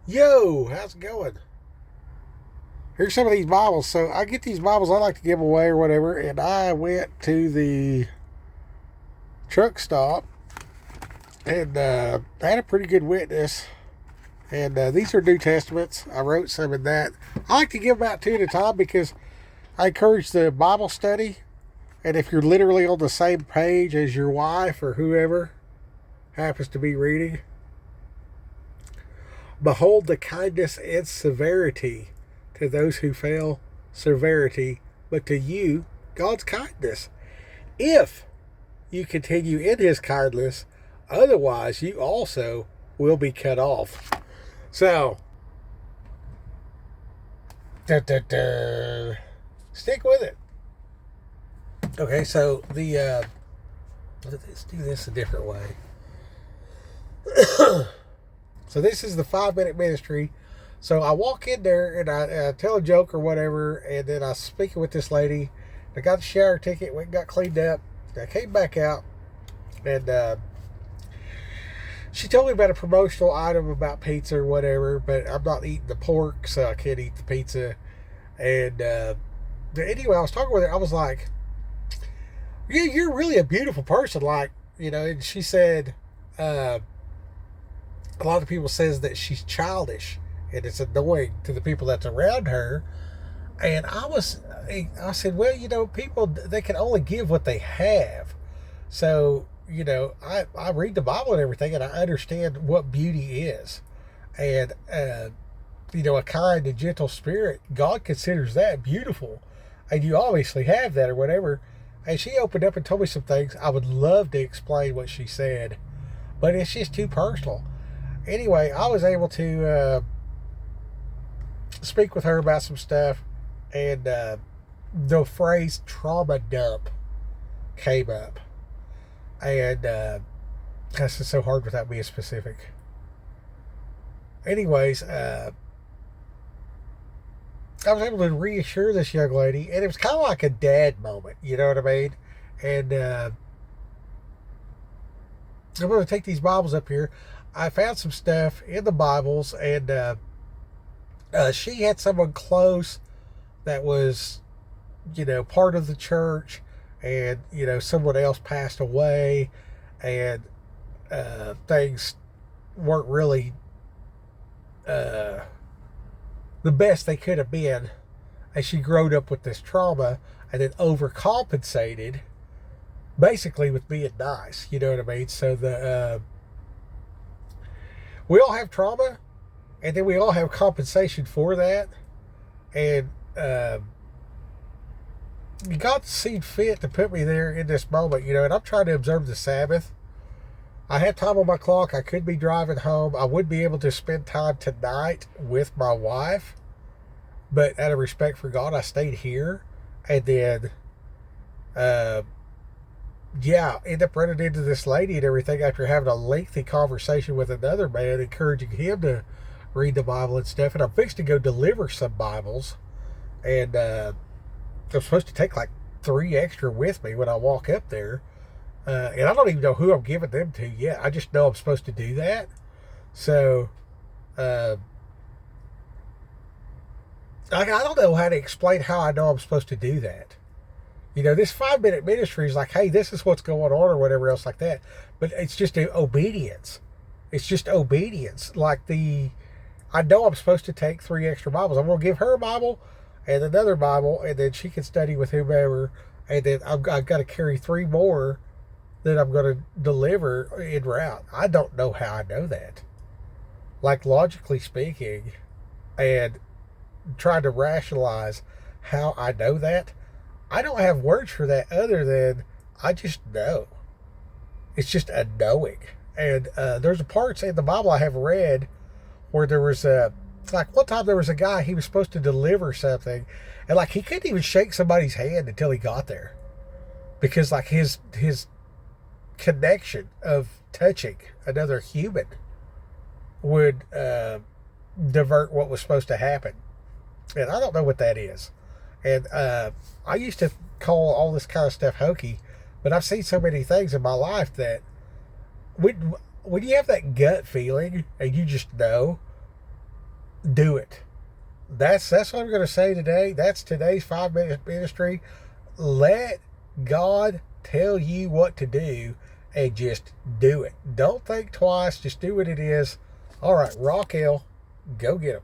Yo, how's it going? Here's some of these Bibles. So I get these Bibles I like to give away or whatever, and I went to the truck stop and I had a pretty good witness. And these are New Testaments. I wrote some in that. I like to give about two at a time because I encourage the Bible study. And if you're literally on the same page as your wife or whoever happens to be reading, behold the kindness and severity to those who fail, severity, but to you, God's kindness. If you continue in his kindness, otherwise you also will be cut off. So, stick with it. Okay, so let's do this a different way. So this is the 5 minute ministry. So I walk in there and I tell a joke or whatever, and then I speak with this lady. I got the shower ticket, went and got cleaned up. I came back out, and she told me about a promotional item about pizza or whatever, but I'm not eating the pork, so I can't eat the pizza. And anyway, I was talking with her. I was like, "Yeah, you're really a beautiful person." Like, and she said, a lot of people says that she's childish and it's annoying to the people that's around her. And I said, well, people, they can only give what they have. So, I read the Bible and everything, and I understand what beauty is. And, a kind and gentle spirit, God considers that beautiful. And you obviously have that or whatever. And she opened up and told me some things. I would love to explain what she said, but it's just too personal. Anyway, I was able to speak with her about some stuff, and the phrase trauma dump came up. And that's just so hard without being specific. Anyways, I was able to reassure this young lady, and it was kind of like a dad moment, you know what I mean? And I'm going to take these Bibles up here. I found some stuff in the Bibles, and she had someone close that was, part of the church, and, someone else passed away, and things weren't really the best they could have been. And she growed up with this trauma and then overcompensated, basically with being nice, you know what I mean? So we all have trauma, and then we all have compensation for that. And God seemed fit to put me there in this moment, and I'm trying to observe the Sabbath. I have time on my clock. I could be driving home. I would be able to spend time tonight with my wife, but out of respect for God, I stayed here. And then, end up running into this lady and everything after having a lengthy conversation with another man, encouraging him to read the Bible and stuff. And I'm fixed to go deliver some Bibles, and I'm supposed to take like 3 extra with me when I walk up there. And I don't even know who I'm giving them to yet. I just know I'm supposed to do that. So, I don't know how to explain how I know I'm supposed to do that. This 5 minute ministry is like, hey, this is what's going on or whatever else like that. But it's just obedience. It's just obedience. I know I'm supposed to take 3 extra Bibles. I'm going to give her a Bible and another Bible, and then she can study with whomever. And then I've got to carry 3 more that I'm going to deliver en route. I don't know how I know that. Like, logically speaking, and trying to rationalize how I know that, I don't have words for that other than I just know. It's just a knowing. And there's parts in the Bible I have read where there was like one time there was a guy, he was supposed to deliver something, and like he couldn't even shake somebody's hand until he got there, because like his connection of touching another human would divert what was supposed to happen. And I don't know what that is. And I used to call all this kind of stuff hokey, but I've seen so many things in my life that when you have that gut feeling and you just know, do it. That's what I'm going to say today. That's today's 5 minute ministry. Let God tell you what to do and just do it. Don't think twice. Just do what it is. All right, Raquel, go get them.